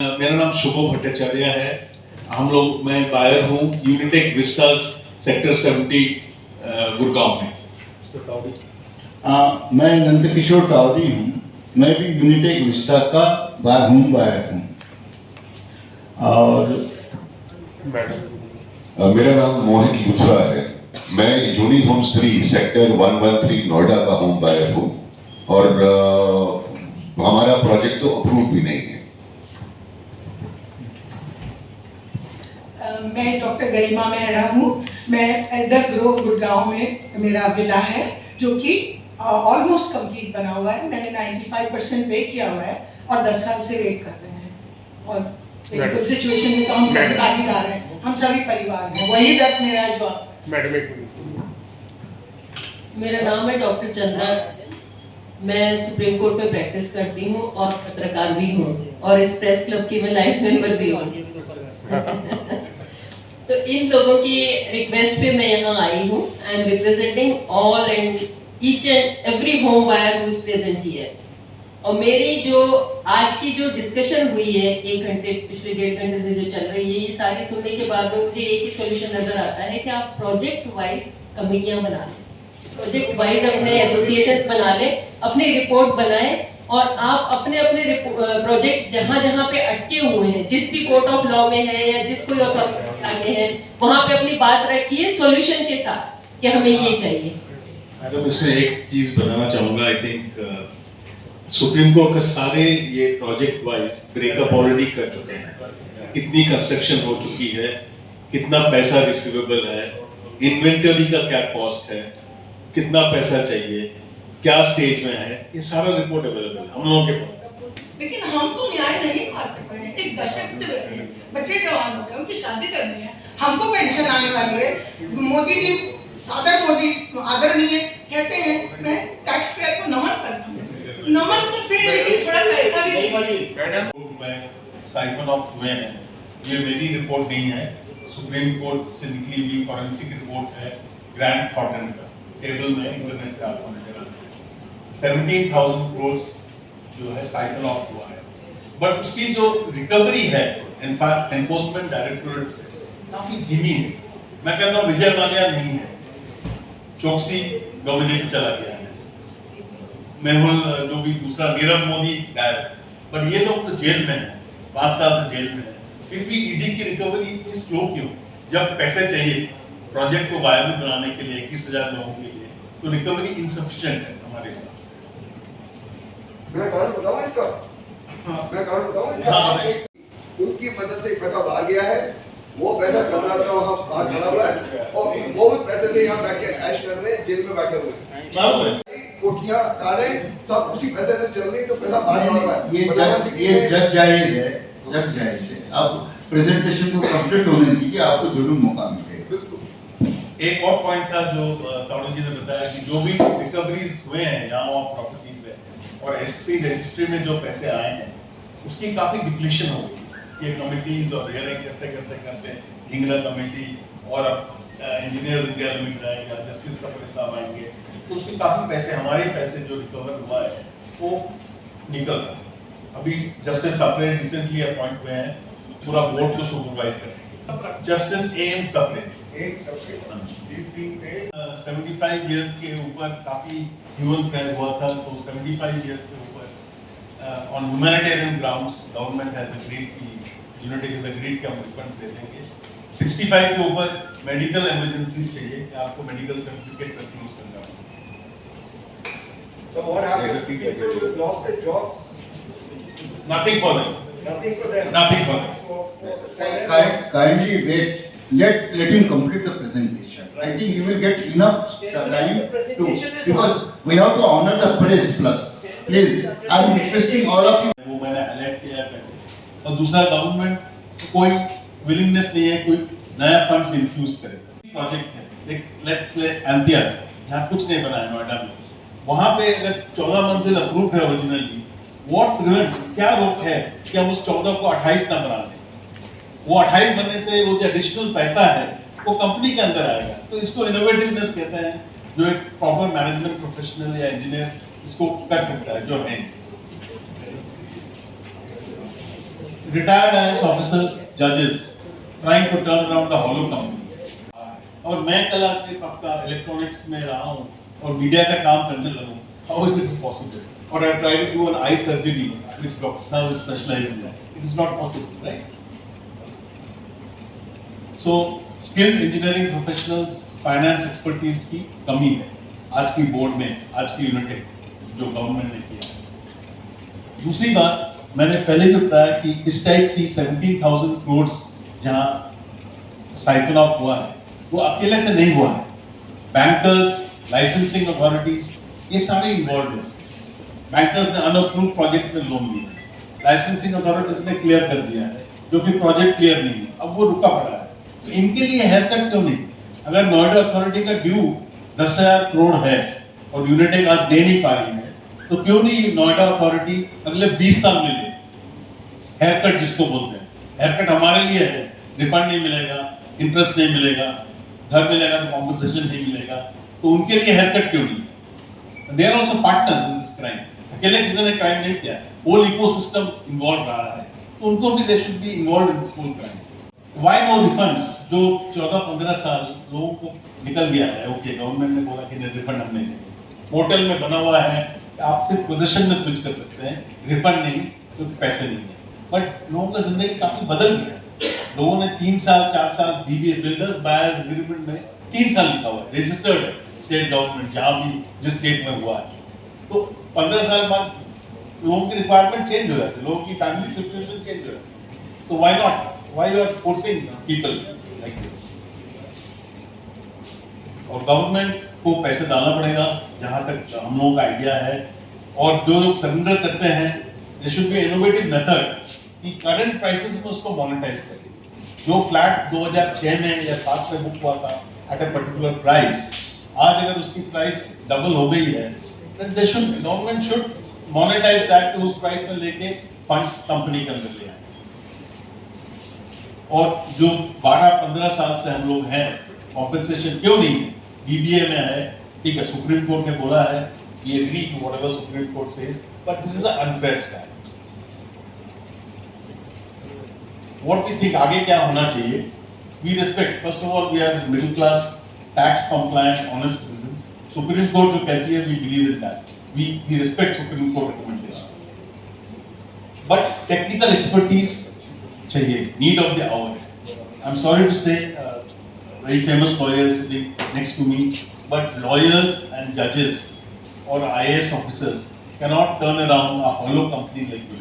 मेरा नाम शुभम भट्टाचार्य है। मैं बायर हूँ यूनिटेक विस्टास सेक्टर 70 गुड़गांव में। मैं नंदकिशोर टावरी हूँ। मैं भी यूनिटेक विस्टा का बायर हूँ। और मेरा नाम मोहित लुथरा है। मैं यूनी होम्स 3 सेक्टर 113 नोएडा का होम बायर हूँ और हमारा प्रोजेक्ट तो अप्रूव भी नहीं है। मैं डॉक्टर गरिमा मेहरा हूँ। मैं एल्डर ग्रोव गुड़गांव में मेरा विला है जो कि ऑलमोस्ट कंप्लीट बना हुआ है। मैंने 95% पे किया हुआ है और 10 साल से वेट कर रहे हैं। और बिल्कुल सिचुएशन में तो हम सभी भागीदार हैं, हम सभी परिवार हैं। वही दर्द मेरा है जो मेरा नाम है डॉक्टर चंद्रा। मैं सुप्रीम कोर्ट में प्रैक्टिस करती हूँ और पत्रकार भी हूँ और इस प्रेस क्लब की मैं लाइफ मेंबर भी हूँ। तो इन लोगों की रिक्वेस्ट पे मैं यहाँ आई हूँ। I am representing all and each and every home buyer who is present here. और मेरी जो आज की जो डिस्कशन हुई है 1 घंटे पिछले 1.5 घंटे से जो चल रही है, ये सारी सुनने के बाद में मुझे एक ही सॉल्यूशन नजर आता है कि आप प्रोजेक्ट वाइज कमेटियां बना लें, प्रोजेक्ट वाइज अपने एसोसिएशंस बना लें, अपनी रिपोर्ट बनाएं और आप अपने अपने प्रोजेक्ट जहाँ जहाँ पे अटके हुए हैं, जिस भी कोर्ट ऑफ लॉ में है या जिस कोई अथॉरिटी में है, वहाँ पे अपनी बात रखिए सॉल्यूशन के साथ कि हमें ये चाहिए। मैडम, इसमें एक चीज बताना चाहूँगा। आई थिंक सुप्रीम कोर्ट का सारे ये प्रोजेक्ट वाइज ब्रेकअप ऑलरेडी कर चुके हैं। कितनी कंस्ट्रक्शन हो चुकी है, कितना पैसा रिसीवेबल है, इन्वेंटरी का क्या कॉस्ट है, कितना पैसा चाहिए, क्या स्टेज में है, ये सारा रिपोर्ट अवेलेबल है हम लोगों के पास। लेकिन हम तो न्याय नहीं पा सकते हैं। एक दशक से बैठे हैं, बच्चे जवान हो गए, उनकी शादी करनी है, हमको पेंशन आने वाली है। मोदी जी, सादर मोदी आदरणीय कहते हैं मैं टैक्स पेयर को नमन करता हूँ। नमन करते हैं लेकिन थोड़ा पैसा भी नहीं। मैं साइफन ऑफ हुए हैं, ये मेरी रिपोर्ट नहीं है, सुप्रीम कोर्ट से निकली हुई फॉरेंसिक रिपोर्ट है ग्रैंड थॉर्टन का। टेबल में इंटरनेट पे आपको नजर आता है 17,000 करोड़ जो है साइफन ऑफ हुआ है। बट उसकी जो रिकवरी है इनफैक्ट एनफोर्समेंट डायरेक्टोरेट से काफी धीमी है। मैं कहता हूँ विजय माल्या नहीं है, चौकसी डोमिनेट चला गया है, मेहुल जो भी दूसरा नीरव मोदी गायब। बट ये लोग तो जेल में है, 5 साल से जेल में है। फिर भी ईडी की रिकवरी इतनी स्लो क्यों? जब पैसे चाहिए प्रोजेक्ट को वायबल बनाने के लिए 21,000 लोगों के लिए, तो रिकवरी इनसफिशिएंट है हमारे हिसाब से। मैं कारण बताऊं इसका? मैं कारण बताऊं इसका? हाँ, उनकी मदद से पैसा बाहर गया है, वो पैसा कमरा का वहाँ बाहर खड़ा हुआ है और वो उस पैसे से यहाँ बैठ के ऐश कर रहे हैं, जेल में बैठे हुए हैं। कोठियाँ कारें सब उसी पैसे से चल रही, तो पैसा बाहर बढ़ रहा है। ये जग जायज है, जग जायज है। आप प्रेजेंटेशन को कंप्लीट होने दीजिए, आपको जरूर मौका मिलेगा। एक और पॉइंट था जो तावड़ी जी ने बताया कि जो भी रिकवरीज हुए हैं यहाँ और प्रॉपर्टीज है और एससी रजिस्ट्री में जो पैसे आए हैं उसकी काफी डिप्लीशन हो गई। ये कमिटीज और हियरिंग करते ढींगरा कमेटी और अब इंजीनियर्स इंडिया लिमिटेड आएगा, जस्टिस सप्रे साहब आएंगे, तो उसके काफी पैसे, हमारे पैसे जो रिकवर हुआ है वो निकल रहा है। अभी जस्टिस सप्रे रिसेंटली अपॉइंट हुए हैं, पूरा बोर्ड को सुपरवाइज करेंगे। जस्टिस एम सप्रे 75 इयर्स के ऊपर काफी ह्यूमन ट्रायल हुआ था, तो 75 इयर्स के ऊपर on humanitarian grounds government has agreed की यूनिटेक हैज एग्रीड कि हम रिफंड्स दे देंगे। 65 के ऊपर मेडिकल इमरजेंसीज चाहिए कि आपको मेडिकल सर्टिफिकेट रिफ्यूज करना होगा। So what happens to people who lost their jobs? Nothing for them. Nothing for them. Nothing for them. Kindly wait. Let him complete the presentation. I think he will get enough time to, because we have to honor the press plus. Please, I am requesting all of you. वो मैंने alert किया है और दूसरा government कोई willingness नहीं है कोई नया फंड्स इन्फ्यूज करे। प्रोजेक्ट है लेट्स ले एंथियास, यहाँ कुछ नहीं बना है नोएडा में, वहाँ पे अगर 14 मंजिल अप्रूव है ओरिजिनली, व्हाट प्रिवेंट्स, क्या रोक है कि हम उस 14 को 28 ना बना दें? वो 28 बनने से वो जो एडिशनल पैसा है वो कंपनी के अंदर आएगा। तो इसको इनोवेटिवनेस कहते हैं, जो एक प्रॉपर मैनेजमेंट प्रोफेशनल या इंजीनियर इसको कर सकता है, जो है retired IAS officers, judges, trying to turn around the hollow company. और मैं कल आपका इलेक्ट्रॉनिक्स में रहा हूँ और मीडिया का काम करने लगूँ, how is it possible? Or I try to do an eye surgery, which Dr. Sav is specialized in. It is not possible, right? So, skilled engineering professionals, finance expertise की कमी है आज की बोर्ड में, आज की यूनिटेक जो गवर्नमेंट ने किया है। दूसरी बात, मैंने पहले भी बताया कि इस टाइप की 17,000 करोड़ जहाँ साइफन ऑफ हुआ है, वो अकेले से नहीं हुआ है। बैंकर्स, लाइसेंसिंग अथॉरिटीज, ये सारे इन्वॉल्व हैं। बैंकर्स ने अनअप्रूव्ड प्रोजेक्ट्स में लोन दिए, लाइसेंसिंग अथॉरिटीज ने क्लियर कर दिया है, जो कि प्रोजेक्ट क्लियर नहीं है, अब वो रुका पड़ा है। तो इनके लिए हेयर कट क्यों नहीं? अगर नोएडा अथॉरिटी का ड्यू 10,000 करोड़ है और यूनिटेक आज दे नहीं पा रही है, तो क्यों नहीं नोएडा अथॉरिटी अगले 20 साल में ले? हेयर कट जिसको बोलते हैं, हेयर कट हमारे लिए है, रिफंड नहीं मिलेगा, इंटरेस्ट नहीं मिलेगा, घर मिलेगा तो कॉम्पनसेशन नहीं मिलेगा, तो उनके लिए हेयर कट क्यों नहीं? They are also partners in this crime. अकेले किसी ने क्राइम नहीं किया, होल इकोसिस्टम इन्वॉल्व रहा है, तो उनको भी they should be involve in this whole crime. Why no refunds? जो 14-15 साल लोगों को निकल गया है, ओके गवर्नमेंट ने बोला कि नहीं रिफंड हम नहीं देंगे, पोर्टल में बना हुआ है कि आप सिर्फ पोजीशन में स्विच कर सकते हैं, रिफंड नहीं क्योंकि पैसे नहीं है। बट लोगों का जिंदगी काफी बदल गया, लोगों ने 3 साल 4 साल बिल्डर्स बायर्स एग्रीमेंट में 3 साल लिखा हुआ है, रजिस्टर्ड है स्टेट गवर्नमेंट जहाँ भी जिस स्टेट में हुआ है, तो 15 साल बाद लोगों की रिक्वायरमेंट चेंज हो जाती है, लोगों की फैमिली सिचुएशन चेंज हो जाती है। So why not? Why you are forcing people like this? और गवर्नमेंट को पैसे डालना पड़ेगा जहाँ तक हम लोगों का आइडिया है, और जो लोग सरेंडर करते हैं there should be innovative method कि करंट प्राइसेस में उसको मोनेटाइज करें। जो फ्लैट 2006 में या 7 में बुक हुआ था एट अ पर्टिकुलर प्राइस, आज अगर उसकी प्राइस डबल हो गई है, then they should government should monetise that, उस प्राइस में लेके फंड्स कंपनी के अंदर ले आए। और जो 12-15 साल से हम लोग हैं, कॉम्पेंसेशन क्यों नहीं? बीबीए में है, ठीक है, सुप्रीम कोर्ट ने बोला है, we agree to whatever supreme court says, but this is an unfair stand. What we think आगे क्या होना चाहिए? We respect, first of all, we are middle class, tax compliant, honest citizens. Supreme court जो कहती है, we believe in that. We respect supreme court recommendations. But technical expertise चाहिए, need of the hour. I'm sorry to say, very famous lawyers sitting next to me, but lawyers and judges or IAS officers cannot turn around a hollow company like you.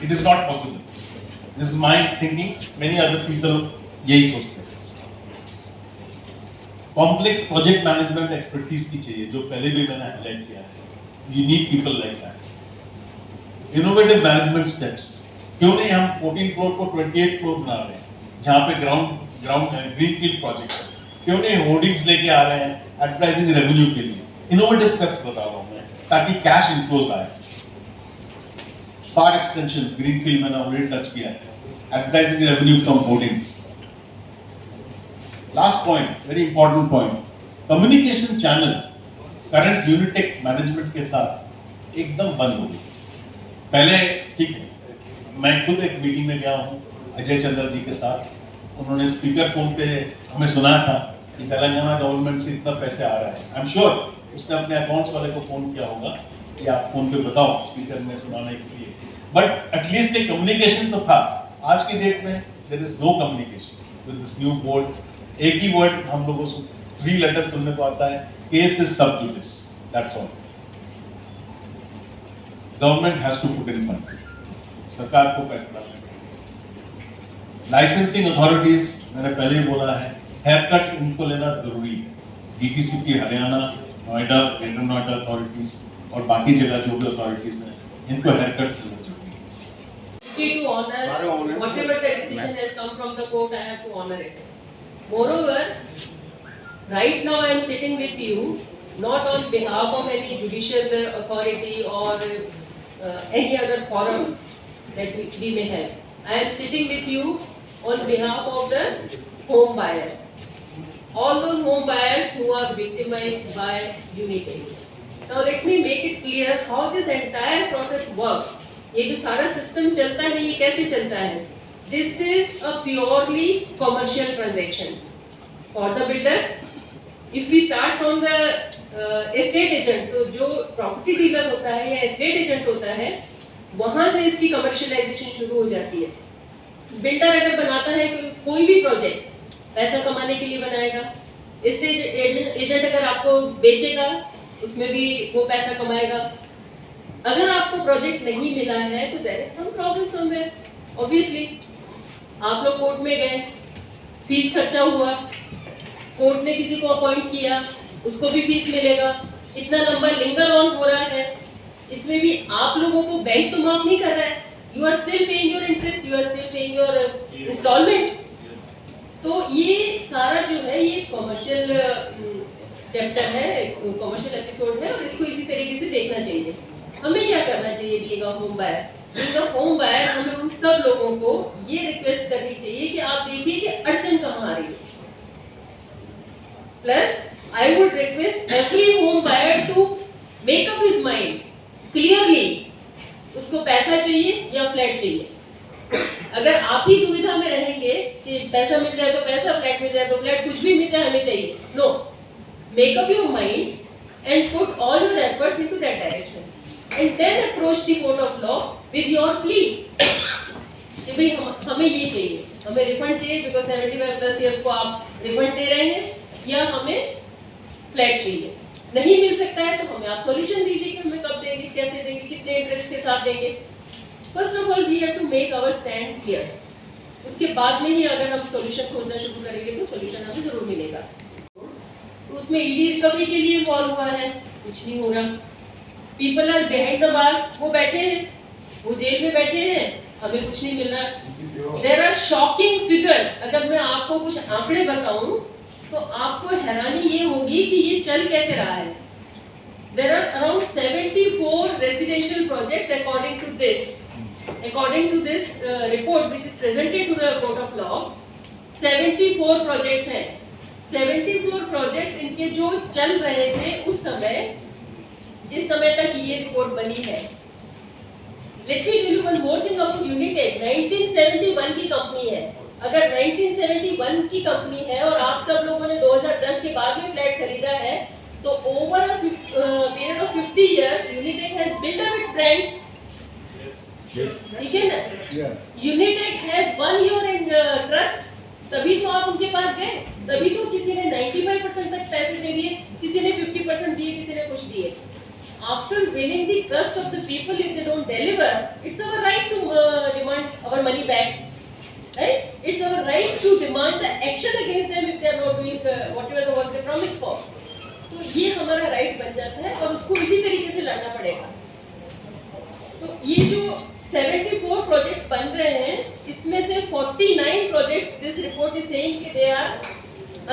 It is not possible. This is my thinking. Many other people यही सोचते हैं। Complex project management expertise की चाहिए, जो पहले भी मैंने highlight किया है। You need people like that. Innovative management steps. क्यों नहीं हम 14 फ्लोर को 28 फ्लोर बना रहे हैं, जहाँ पे ग्राउंड ग्रीनफील्ड प्रोजेक्ट है? क्यों नहीं होर्डिंग्स लेके आ रहे हैं एडवर्टाइजिंग रेवेन्यू के लिए? इनोवेटिव स्टेप्स बता रहा हूँ मैं, ताकि कैश इनफ्लोज आए। फार एक्सटेंशंस, ग्रीनफील्ड मैंने ऑलरेडी टच किया है, advertising revenue from hoardings. Last point, very important point, communication channel current Unitech management के साथ एकदम बंद हो गई। पहले ठीक है, मैं खुद एक मीटिंग में गया हूँ अजय चंद्र जी के साथ, उन्होंने स्पीकर फोन पे हमें सुनाया था कि तेलंगाना गवर्नमेंट से इतना पैसे आ रहा है। आई एम श्योर उसने अपने अकाउंट्स वाले को फोन किया होगा कि आप फोन पे बताओ स्पीकर में सुनाने के लिए, बट एटलीस्ट एक कम्युनिकेशन तो था। आज की डेट में there is no communication with this new board. एक ही वर्ड हम लोगों को 3 लेटर्स सुनने को आता है, case is sub judice, that's all. Government has to put in funds, सरकार को पैसे डालने पड़ेंगे। लाइसेंसिंग अथॉरिटीज, मैंने पहले ही बोला है, हेयर कट्स इनको लेना जरूरी है। DTCP Haryana, Noida, greater Noida authorities और बाकी जगह जो भी अथॉरिटीज हैं, इनको हेयर कट्स लेना जरूरी है। To honor whatever the decision has come from the court, I have to honor it. Moreover, right now I am sitting with you not on behalf of any judicial authority or any other forum that we may have. I am sitting with you on behalf of the home buyers. All those home buyers who are victimized by Unitech. Now let me make it clear how this entire process works. ये जो सारा system चलता है ये कैसे चलता है? This is a purely commercial transaction for the builder. If we start from the estate agent, तो जो प्रॉपर्टी डीलर होता है या एस्टेट एजेंट होता है, वहां से इसकी कमर्शियलाइजेशन शुरू हो जाती है। बिल्डर अगर बनाता है कोई भी प्रोजेक्ट पैसा कमाने के लिए बनाएगा, एस्टेट एजेंट अगर आपको बेचेगा उसमें भी वो पैसा कमाएगा। अगर आपको प्रोजेक्ट नहीं मिला है तो there is some problem somewhere. Obviously आप लोग कोर्ट में गए, फीस खर्चा हुआ, कोर्ट ने किसी को अपॉइंट किया, उसको भी फीस मिलेगा, इतना लंबा लिंगर ऑन हो रहा है, इसमें भी आप लोगों को बैंक तो माफ नहीं कर रहा है, you are still paying your interest, you are still paying your instalments. तो ये सारा जो है ये कमर्शियल चैप्टर है, कमर्शियल एपिसोड है, और इसको इसी तरीके से देखना चाहिए। हमें क्या करना चाहिए being a home buyer? Being a home buyer हमें उन सब लोगों को ये रिक्वेस्ट करनी चाहिए कि आप देखिए कि अड़चन कहाँ आ रही है। Plus I would request every home buyer to make up his mind clearly, उसको पैसा चाहिए या फ्लैट चाहिए। अगर आप ही दुविधा में रहेंगे कि पैसा मिल जाए तो पैसा, फ्लैट मिल जाए तो फ्लैट, कुछ भी मिल जाए हमें चाहिए, no, make up your mind and put all your efforts into that direction and then approach the court of law with your plea कि भाई हमें ये चाहिए, हमें रिफंड चाहिए बिकॉज 75+ ईयर्स को आप रिफंड दे रहे हैं, या हमें फ्लैट चाहिए। नहीं मिल सकता है तो हमें आप सॉल्यूशन दीजिए कि हमें कब देंगे, कैसे देंगे, कितने इंटरेस्ट के साथ देंगे। First of all we have to make our stand clear. उसके बाद में ही अगर हम सॉल्यूशन खोजना शुरू करेंगे तो सॉल्यूशन हमें जरूर मिलेगा। तो उसमें ईडी रिकवरी के लिए इन्वॉल्व हुआ है, कुछ नहीं हो रहा। People are behind the bar, वो बैठे हैं, वो जेल में बैठे हैं, हमें कुछ नहीं मिल रहा। There are shocking figures. अगर मैं आपको कुछ आंकड़े बताऊं तो आपको हैरानी ये होगी कि ये चल कैसे रहा है। There are around 74 residential projects according to this report which is presented to the court of law. 74 projects हैं। 74 projects इनके जो चल रहे थे उस समय, जिस समय तक ये रिपोर्ट बनी है। Let me tell you one more thing about Unitech। 1971 की कंपनी है। अगर 1971 की कंपनी है और आप सब लोगों ने 2010 के बाद में फ्लैट खरीदा है, तो over a period of 50 years Unitech has built up its brand। ठीक है ना? Unitech has won your trust, तभी तो आप उनके पास गए, तभी तो किसी ने 95% तक पैसे दे दिए, किसी ने 50% दिए, किसी ने कुछ दिए। After winning the trust of the people, if they don't deliver, it's our right to demand our money back, right? It's our right to demand the action against them if they are not doing whatever the work they promised for। तो ये हमारा right बन जाता है और उसको इसी तरीके से लड़ना पड़ेगा। तो ये जो 74 प्रोजेक्ट्स बन रहे हैं, इसमें से 49 projects, this report is saying कि they are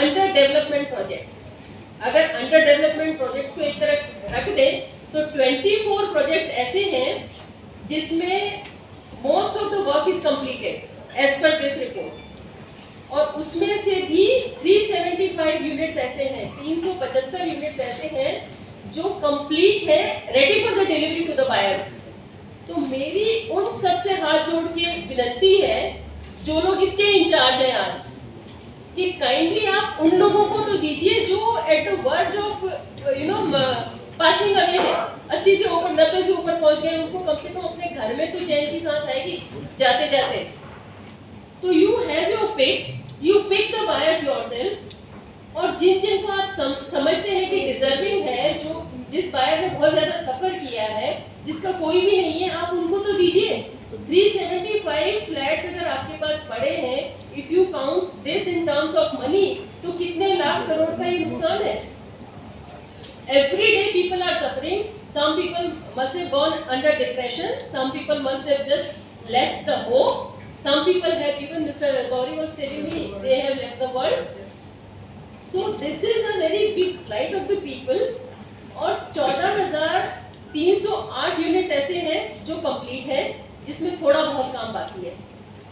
under development projects. अगर अंडर डेवलपमेंट प्रोजेक्ट्स को एक तरफ रख दें तो 24 प्रोजेक्ट्स ऐसे हैं जिसमें most of the work is completed as per this report, और उसमें से भी 375 यूनिट्स ऐसे हैं, 375 यूनिट्स ऐसे हैं जो कंप्लीट है, ready for the delivery to the buyers. तो मेरी उन सबसे हाथ जोड़ के विनती है जो लोग इसके इंचार्ज हैं आज, कि काइंडली आप उन लोगों को तो दीजिए जो at the verge of passing away है, 80 से ऊपर 90 से ऊपर पहुंच गए, उनको कम से कम अपने घर में तो चैन की सांस आएगी जाते जाते। तो you have your pick, you pick the buyers yourself, और जिन जिन को आप समझते हैं कि डिजर्विंग है, जो जिस बायर ने बहुत ज्यादा सफर किया है, जिसका कोई भी नहीं है, आप उनको तो दीजिए। 375 फ्लैट्स अगर आपके पास पड़े हैं, if you count this in terms of money, तो कितने लाख करोड़ का ये नुकसान है। Every day people are suffering. Some people must have gone under depression. Some people must have just left the hope. Some people have, even Mr. Gauri was telling me, they have left the world. So this is a very big plight of the people. और 14,308 units ऐसे हैं जो complete है, जिसमें थोड़ा बहुत काम बाकी है।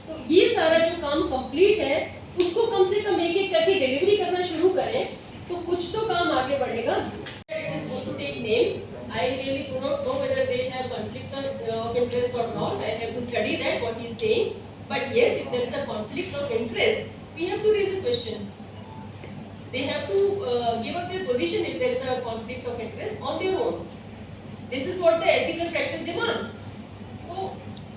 तो ये सारा जो काम कंप्लीट है उसको कम से कम एक एक करके डिलीवरी करना शुरू करें, तो कुछ तो काम आगे बढ़ेगा। It is good to take names. I really do not know whether they have conflict of interest or not. I have to study that what he is saying. But yes, if there is a conflict of interest, we have to raise a question. They have to give up their position if there is a conflict of interest on their own. This is what the ethical practice demands. तो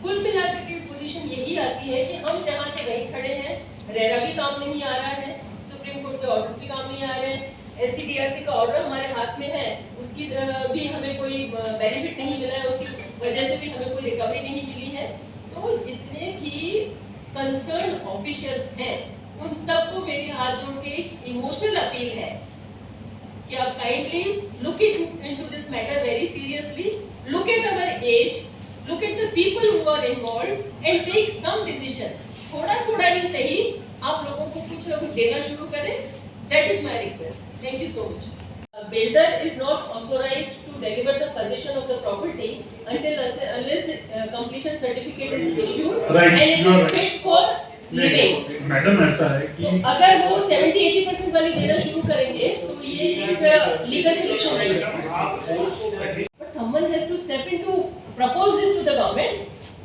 कुल मिलाकर के position यही आती है कि हम जहाँ से वहीं खड़े हैं, रेरा भी काम नहीं आ रहा है, सुप्रीम कोर्ट के ऑर्डर्स भी काम नहीं आ रहे हैं, NCDRC का ऑर्डर हमारे हाथ में है, उसकी भी हमें कोई बेनिफिट नहीं मिला है, उसकी वजह से भी हमें कोई रिकवरी नहीं मिली है। तो जितने भी कंसर्न ऑफिशियल्स हैं, उन सबको मेरी हाथ जोड़ के इमोशनल अपील है कि आप kindly look into this matter very seriously, look at our age, look at the people who are involved and take some decision. थोड़ा नहीं सही, आप लोगों को कुछ ना कुछ देना शुरू करें. That is my request. Thank you so much. A builder is not authorized to deliver the possession of the property unless completion certificate is issued and it is fit for living. Madam ऐसा है कि तो अगर वो 70-80% वाली देना शुरू करेंगे तो ये एक लीगल सॉल्यूशन नहीं है. But someone has to step in to propose this to the government.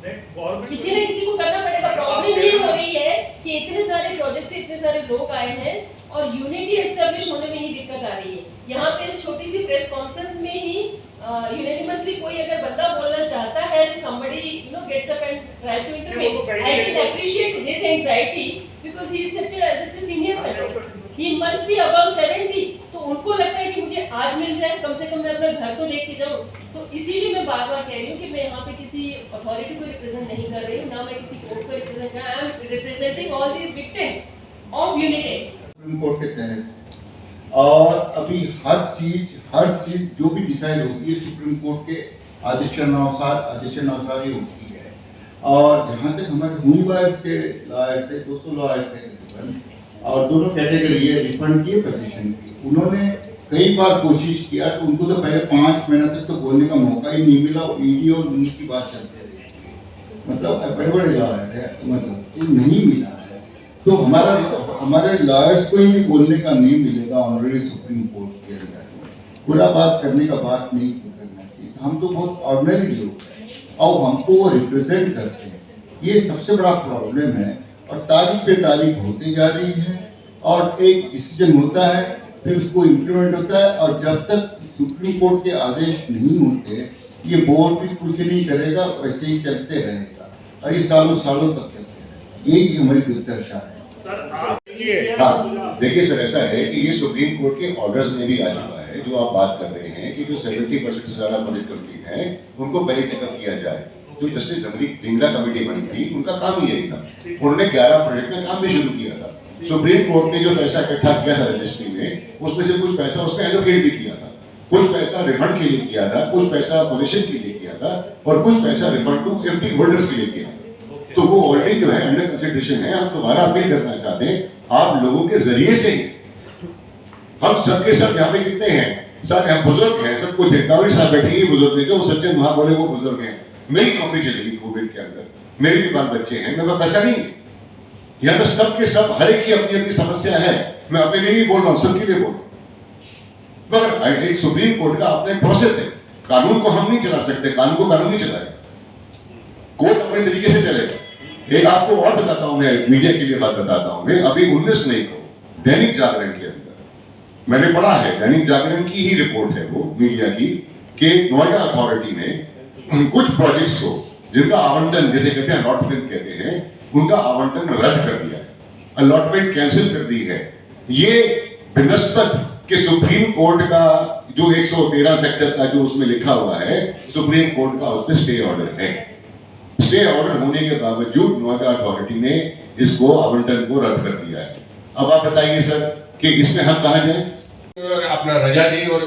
किसी न किसी को करना पड़ेगा. प्रॉब्लम ये हो रही है कि इतने सारे प्रोजेक्ट से इतने सारे लोग आए हैं और यूनिटी एस्टेब्लिश होने में ही दिक्कत आ रही है. यहाँ पे इस छोटी सी प्रेस कॉन्फ्रेंस में ही यूनिमसली कोई अगर बंदा बोलना चाहता है तो somebody gets up and tries to intervene. I can appreciate his anxiety because he is such a senior fellow. He must be above 70. तो उनको लगता है कि मुझे आज मिल जाए, कम से कम मैं अपना घर तो देख के जाऊँ. तो इसीलिए मैं बार-बार कह रही हूँ कि मैं यहाँ पे किसी अथॉरिटी को रिप्रेजेंट नहीं कर रही हूँ, ना मैं किसी कोर्ट को रिप्रेजेंट कर रही हूँ. I am representing all these victims of UNITED. Supreme court के तहत और अभी हर चीज जो भी डिसाइड होती है सुप्रीम कोर्ट के आदेशानुसार ही होती है. और जहाँ तक हमारे ह्यूमन के लॉयर्स से 200 लॉयर्स है और दोनों कैटेगरी है रिफंड की पोजीशन की. उन्होंने कई बार कोशिश किया तो उनको तो पहले 5 महीने तक तो बोलने का मौका ही नहीं मिला. वीडियो और न्यूज़ की बात चलते रही, मतलब बड़े लॉयर है, मतलब ये नहीं मिला है. तो हमारे लॉयर्स को ही भी बोलने का नहीं मिलेगा ऑनरेडी सुप्रीम कोर्ट के अंदर. पूरा बात करने का बात नहीं करना चाहिए. हम तो बहुत ऑर्डिनरी लोग हैं और हमको वो रिप्रेजेंट करते हैं. ये सबसे बड़ा प्रॉब्लम है. और तारीख पे तारीख होती जा रही है और एक डिसीजन होता है, फिर उसको इम्प्लीमेंट होता है और जब तक सुप्रीम कोर्ट के आदेश नहीं होते ये बोर्ड भी कुछ नहीं करेगा, वैसे ही चलते रहेगा और ये सालों तक चलते रहेगा. यही हमारी दुर्दशा है. हाँ, देखिए सर, ऐसा है कि ये सुप्रीम कोर्ट के ऑर्डर्स में भी आ चुका है. जो आप बात कर रहे हैं कि जो 70% से ज़्यादा प्रोजेक्ट कंप्लीट है उनको पहले चेकअप किया जाए. जो जस्टिस ढिंगरा कमेटी बनी थी उनका काम ही यही था. उन्होंने 11 प्रोजेक्ट में काम भी शुरू किया था. सुप्रीम कोर्ट ने जो पैसा इकट्ठा किया था रजिस्ट्री में, उसमें से कुछ पैसा उसमें एलोकेट भी किया था, कुछ पैसा रिफंड के लिए किया था, कुछ पैसा पोजीशन के लिए किया था और कुछ पैसा रिफंड टू एफडी होल्डर्स के लिए किया. तो वो ऑलरेडी जो है अंडर कंसिडरेशन है. हम दोबारा अपील करना चाहते हैं आप लोगों के जरिए से. हम सबके सब यहाँ पे कितने हैं सर, हम बुजुर्ग हैं, सब कुछ 41 साल बैठेंगे बुजुर्ग हैं, जो सच्चे वहां बोले वो बुजुर्ग हैं. मेरी नौकरी चलेगी कोविड के अंदर, मेरे भी बाल बच्चे हैं, मेरे पास पैसा नहीं. यहाँ पे सबके सब हर एक की अपनी अपनी समस्या है. मैं अपने लिए नहीं बोल रहा हूँ, सबके लिए बोल रहा हूँ. मगर एक सुप्रीम कोर्ट का अपना प्रोसेस है. कानून को हम नहीं चला सकते, कानून को कानून नहीं चलाएगा, कोर्ट अपने तरीके से चलेगा. एक आपको और बताता हूँ, मैं मीडिया के लिए बात बताता हूँ. मैं अभी 19 मई को दैनिक जागरण के अंदर मैंने पढ़ा है, दैनिक जागरण की ही रिपोर्ट है वो मीडिया की, कि नोएडा अथॉरिटी ने कुछ प्रोजेक्ट्स को जिनका आवंटन जैसे कहते हैं अलॉटमेंट कहते हैं, उनका आवंटन रद्द कर दिया है, अलॉटमेंट कैंसिल कर दी है. ये बिनस्बत के सुप्रीम कोर्ट का जो 113 सेक्टर का जो उसमें लिखा हुआ है, सुप्रीम कोर्ट का उस पर स्टे ऑर्डर है. स्टे ऑर्डर होने के बावजूद नोएडा अथॉरिटी ने इसको आवंटन को रद्द कर दिया है. अब आप बताइए सर कि इसमें हम कहाँ जाएं? अपना रजा दी और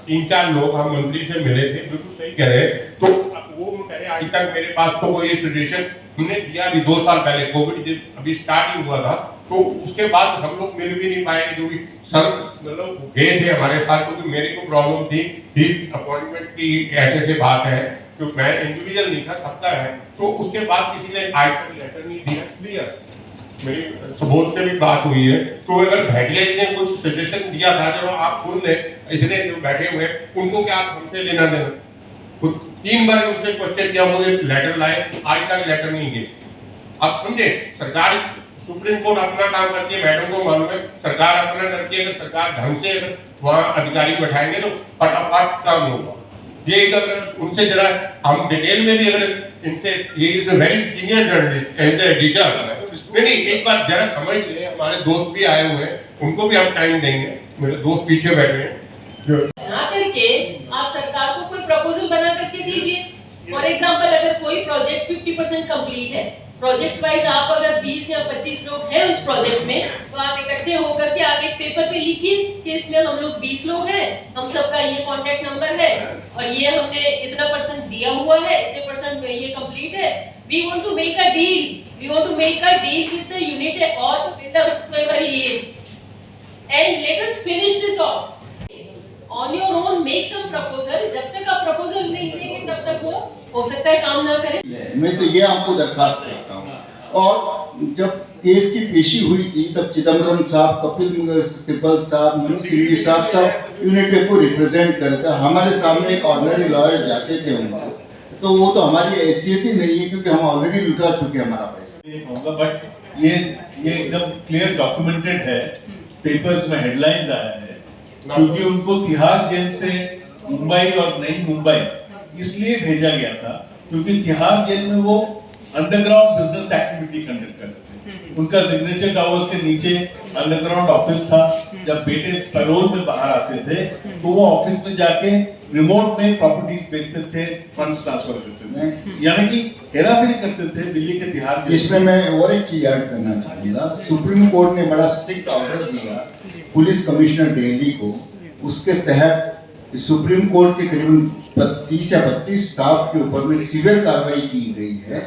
3-4 लोग हम मंत्री से मिले थे, बिल्कुल सही कह रहे. तो वो कह रहे आज तक मेरे पास तो वो ये सिचुएशन हमने दिया अभी 2 साल पहले कोविड जब अभी स्टार्ट ही हुआ था, तो उसके बाद हम लोग मिल भी नहीं पाए. जो भी सर मतलब गए थे हमारे साथ, क्योंकि मेरी को प्रॉब्लम थी, अपॉइंटमेंट की ऐसे बात है, तो मैं इंडिविजुअल नहीं था, सबका है. तो उसके बाद किसी ने आइटम लेटर नहीं दिया. क्लियर मेरी सुबोध से भी बात हुई है. तो अगर भाटिया जी ने कुछ सजेशन दिया था, जब आप सुन ले, इतने जो बैठे हुए उनको क्या आप हमसे लेना देना, खुद 3 बार उनसे क्वेश्चन किया, वो एक लेटर लाए, आज तक लेटर नहीं दिए। आप समझे, सरकार सुप्रीम कोर्ट अपना काम करती है, मैडम को मालूम है, सरकार अपना करती है। अगर सरकार ढंग से वहाँ अधिकारी बैठाएंगे तो फटाफट काम होगा। ये अगर उनसे जरा हम डिटेल में भी अगर इनसे, ये is a very senior journalist detail नहीं, एक बार जरा समझ ले। हमारे दोस्त भी आए हुए हैं, उनको भी हम टाइम देंगे, मेरे दोस्त पीछे बैठे हैं। बना करके आप सरकार को कोई प्रपोजल बना करके दीजिए। फॉर एग्जांपल, अगर कोई प्रोजेक्ट 50% कंप्लीट है, प्रोजेक्ट वाइज आप अगर 20 या 25 लोग हैं उस प्रोजेक्ट में, तो आप इकट्ठे होकर के आप एक पेपर पे लिखिए कि इसमें हम लोग 20 लोग हैं, हम सबका ये कांटेक्ट नंबर है और ये हमने इतना % दिया हुआ है, इतने % में ये कंप्लीट है। We want to make a deal with the unit और builder whoever he is, and let us finish this off. On your own make some proposal. जब तक आप प्रपोजल नहीं देंगे तब तक वो हो सकता है काम ना करे। मैं तो ये आपको दरखास्त करता हूँ। और जब केस की पेशी हुई थी तब चिदम्बरम साहब, कपिल सिब्बल साहब, मनोज सिंघवी साहब सब यूनिट को रिप्रेजेंट कर रहे थे। हमारे सामने एक ऑर्डिनरी लॉयर जाते थे उनको, तो वो तो हमारी हैसियत ही नहीं है, क्योंकि हम ऑलरेडी लुटा चुके हैं हमारा पैसा। बट ये एकदम क्लियर डॉक्यूमेंटेड है, पेपर्स में हेडलाइंस आया है, क्योंकि उनको तिहाड़ जेल से मुंबई और नई मुंबई इसलिए भेजा गया था क्योंकि तिहाड़ जेल में वो अंडरग्राउंड बिजनेस एक्टिविटी कंडक्ट करते थे। उनका सिग्नेचर टावर्स के नीचे अंडरग्राउंड ऑफिस था। जब बेटे पैरोल में बाहर आते थे तो वो ऑफिस में जाके रिमोट में प्रॉपर्टीज बेचते थे, फंड्स ट्रांसफर करते थे, यानी कि हेराफेरी करते थे दिल्ली के तिहाड़ जेल। इसमें मैं और एक चीज ऐड करना चाहूँगा। सुप्रीम कोर्ट ने बड़ा स्ट्रिक्ट ऑर्डर दिया पुलिस कमिश्नर दिल्ली को। उसके तहत सुप्रीम कोर्ट के करीबन 30 या 32 स्टाफ के ऊपर में सीवियर कार्रवाई की गई है।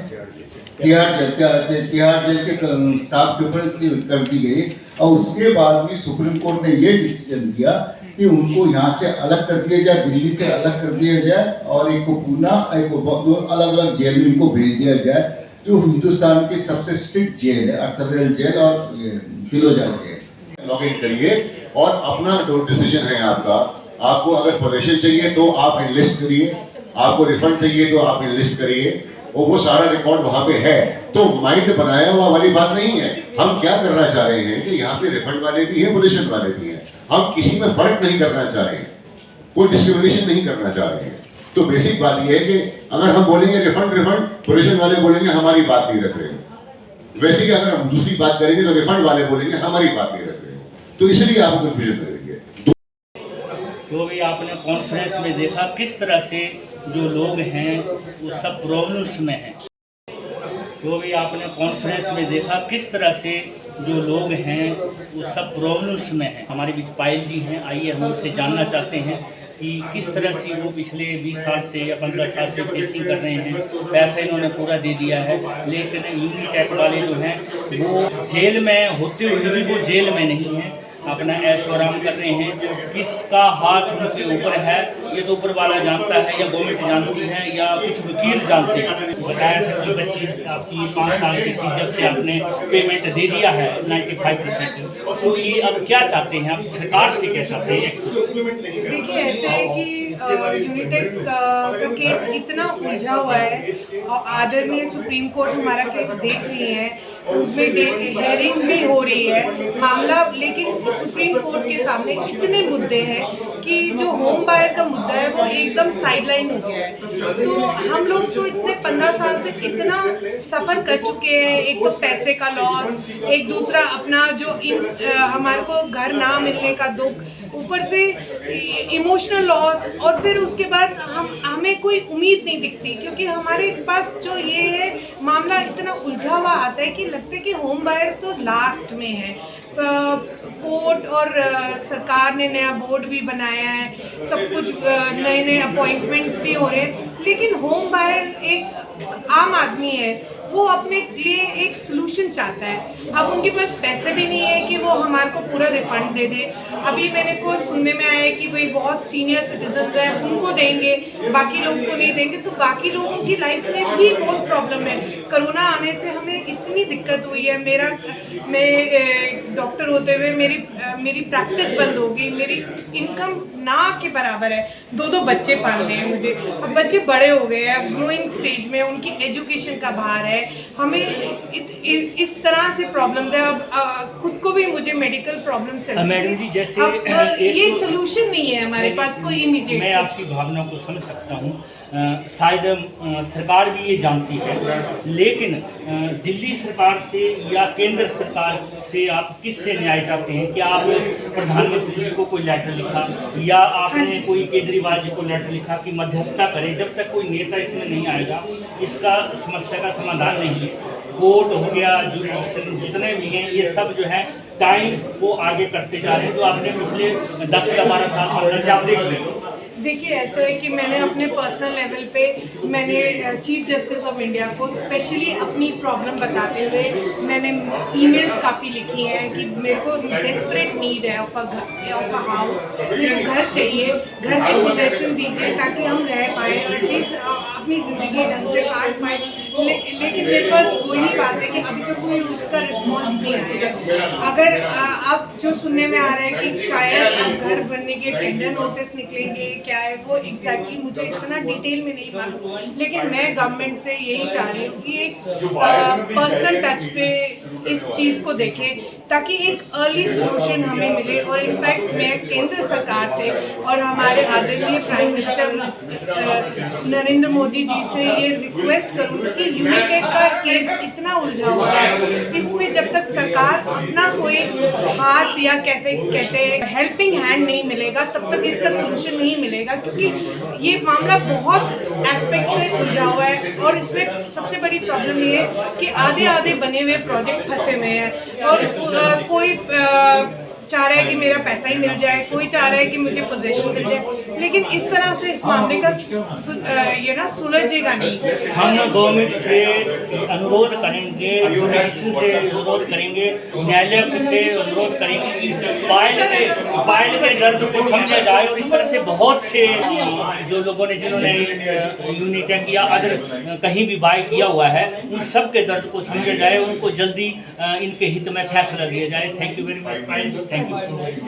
तिहाड़ जेल के स्टाफ के ऊपर कर दी गई, और उसके बाद भी सुप्रीम कोर्ट ने ये डिसीजन दिया कि उनको यहाँ से अलग कर दिया जाए, दिल्ली से अलग कर दिया जाए, और एक को पूना, एक को अलग अलग जेल में इनको भेज दिया जाए, जो हिंदुस्तान की सबसे स्ट्रिक्ट जेल है, अर्थरेल जेल और तिलोजा जेल। लॉग इन करिए और अपना जो डिसीजन है आपका, आपको अगर पोजीशन चाहिए तो आप एनलिस्ट करिए, आपको रिफंड चाहिए तो आप एनलिस्ट करिए, और वो सारा रिकॉर्ड वहां पे है। तो माइंड बनाया हुआ वाली बात नहीं है। हम क्या करना चाह रहे हैं कि यहाँ पे रिफंड वाले भी हैं, पोजीशन वाले भी हैं। हम किसी में फर्क नहीं करना चाह रहे हैं, कोई डिस्क्रिमिनेशन नहीं करना चाह रहे हैं। तो बेसिक बात यह है कि अगर हम बोलेंगे रिफंड, पोजीशन वाले बोलेंगे हमारी बात नहीं रख रहे हैं। वैसे ही अगर हम दूसरी बात करेंगे तो रिफंड वाले बोलेंगे हमारी बात नहीं रख रहे हैं। तो इसलिए आपको कंफ्यूजन करेंगे। तो भी आपने कॉन्फ्रेंस में देखा किस तरह से जो लोग हैं वो सब प्रॉब्लम्स में हैं। तो भी आपने कॉन्फ्रेंस में देखा किस तरह से जो लोग हैं वो सब प्रॉब्लम्स में हैं। हमारे बीच पायल जी हैं, आइए हम उनसे जानना चाहते हैं कि किस तरह से वो पिछले 20 साल से या 15 साल से फेसिंग कर रहे हैं। पैसा इन्होंने पूरा दे दिया है, लेकिन यूनिटैक वाले जो हैं वो जेल में होते हुए भी वो जेल में नहीं हैं, अपना ऐश आराम कर रहे हैं। किसका हाथ उनके ऊपर है ये तो ऊपर वाला जानता है, या गवर्नमेंट जानती है, या कुछ वकील जानते हैं। बताया था कि बच्ची आपकी 5 साल की थी जब से आपने पेमेंट दे दिया है 95%। तो ये अब क्या चाहते हैं, आप सरकार से क्या चाहते हैं? देखिए, ऐसे है कि यूनिटेक का केस इतना उलझा हुआ है और आदरणीय सुप्रीम कोर्ट हमारा केस देख रही है, उसमें हेयरिंग भी हो रही है मामला, लेकिन सुप्रीम कोर्ट के सामने इतने मुद्दे हैं कि जो होम बायर का मुद्दा है वो एकदम साइडलाइन हो गया है। तो हम लोग तो इतने 15 साल से इतना सफ़र कर चुके हैं, एक तो पैसे का लॉस, एक दूसरा अपना जो हमारे को घर ना मिलने का दुख, ऊपर से इमोशनल लॉस, और फिर उसके बाद हमें कोई उम्मीद नहीं दिखती, क्योंकि हमारे पास जो ये है मामला इतना उलझा हुआ आता है कि लगता है कि होम बायर तो लास्ट में है। कोर्ट और सरकार ने नया बोर्ड भी बनाया है, सब कुछ नए अपॉइंटमेंट्स भी हो रहे हैं, लेकिन होम बायर एक आम आदमी है, वो अपने लिए एक सलूशन चाहता है। अब उनके पास पैसे भी नहीं है कि वो हमारे को पूरा रिफंड दे दे। अभी मैंने को सुनने में आया है कि भाई बहुत सीनियर सिटीजन हैं उनको देंगे, बाकी लोगों को नहीं देंगे, तो बाकी लोगों की लाइफ में भी बहुत प्रॉब्लम है। कोरोना आने से हमें इतनी इतनी दिक्कत हुई है। मैं डॉक्टर होते हुए मेरी प्रैक्टिस बंद हो गई, मेरी इनकम ना के बराबर है। 2 बच्चे पालने हैं मुझे, अब बच्चे बड़े हो गए हैं, अब ग्रोइंग स्टेज में, उनकी एजुकेशन का भार है, हमें इस तरह से प्रॉब्लम है। अब खुद को भी मुझे मेडिकल प्रॉब्लम चल रही है। मैडम जी, जैसे ये सोल्यूशन नहीं है हमारे पास कोई इमीडिएट। मैं आपकी भावना को समझ सकता हूँ, शायद सरकार भी ये जानती है, लेकिन दिल्ली सरकार से या केंद्र सरकार से आप किससे न्याय चाहते हैं? क्या आप प्रधानमंत्री जी को कोई लेटर लिखा, या आपने कोई केजरीवाल जी को लेटर लिखा कि मध्यस्थता करें? जब तक कोई नेता इसमें नहीं आएगा, इसका समस्या का समाधान नहीं है। कोर्ट हो गया, जुडिशल जितने भी हैं, ये सब जो है टाइम को आगे करते जा रहे हैं। तो आपने पिछले 10 या 12 साल 15 से आप देख लें। देखिए, ऐसा है कि मैंने अपने पर्सनल लेवल पे मैंने चीफ जस्टिस ऑफ इंडिया को स्पेशली अपनी प्रॉब्लम बताते हुए मैंने ईमेल्स काफ़ी लिखी हैं कि मेरे को डेस्परेट नीड है ऑफ अ हाउस, मेरे को घर चाहिए, घर की पोजेशन दीजिए ताकि हम रह पाएँ और एटलीस्ट अपनी ज़िंदगी ढंग से काट पाएँ। लेकिन मेरे पास वही बात है कि अभी तक कोई उसका रिस्पॉन्स नहीं आया। अगर आप जो सुनने में आ रहा है कि शायद अब घर बनने के टेंडर नोटिस निकलेंगे, क्या है वो एग्जैक्टली मुझे इतना डिटेल में नहीं मालूम, लेकिन मैं गवर्नमेंट से यही चाह रही हूँ कि एक पर्सनल टच पे इस चीज़ को देखें ताकि एक अर्ली सोल्यूशन हमें मिले। और इनफैक्ट मैं केंद्र सरकार से और हमारे आदरणीय प्राइम मिनिस्टर नरेंद्र मोदी जी से ये रिक्वेस्ट करूँगी कि यूनिटेक का केस इतना उलझा हुआ है, इसमें जब तक सरकार अपना कोई हाथ या कहते हेल्पिंग हैंड नहीं मिलेगा तब तक इसका सोल्यूशन नहीं मिलेगा, क्योंकि ये मामला बहुत एस्पेक्ट से उलझा हुआ है। और इसमें सबसे बड़ी प्रॉब्लम ये है कि आधे बने हुए प्रोजेक्ट फंसे हुए हैं और कोई चाह रहा है कि मेरा पैसा ही मिल जाए, कोई चाह रहा है कि मुझे पोजीशन मिल जाए, लेकिन इस तरह से इस मामले का ये ना सुलझेगा नहीं। हम गवर्नमेंट से अनुरोध करेंगे, जुडिशल से अनुरोध करेंगे, न्यायालय से अनुरोध करेंगे, फाइल के दर्द को समझा जाए। और इस तरह से बहुत से जो लोगों ने जिन्होंने यूनिटेक या अदर कहीं भी बाय किया हुआ है, उन सब के दर्द को समझा जाए, उनको जल्दी इनके हित में फैसला दिया जाए। Thank you very much. Thank you.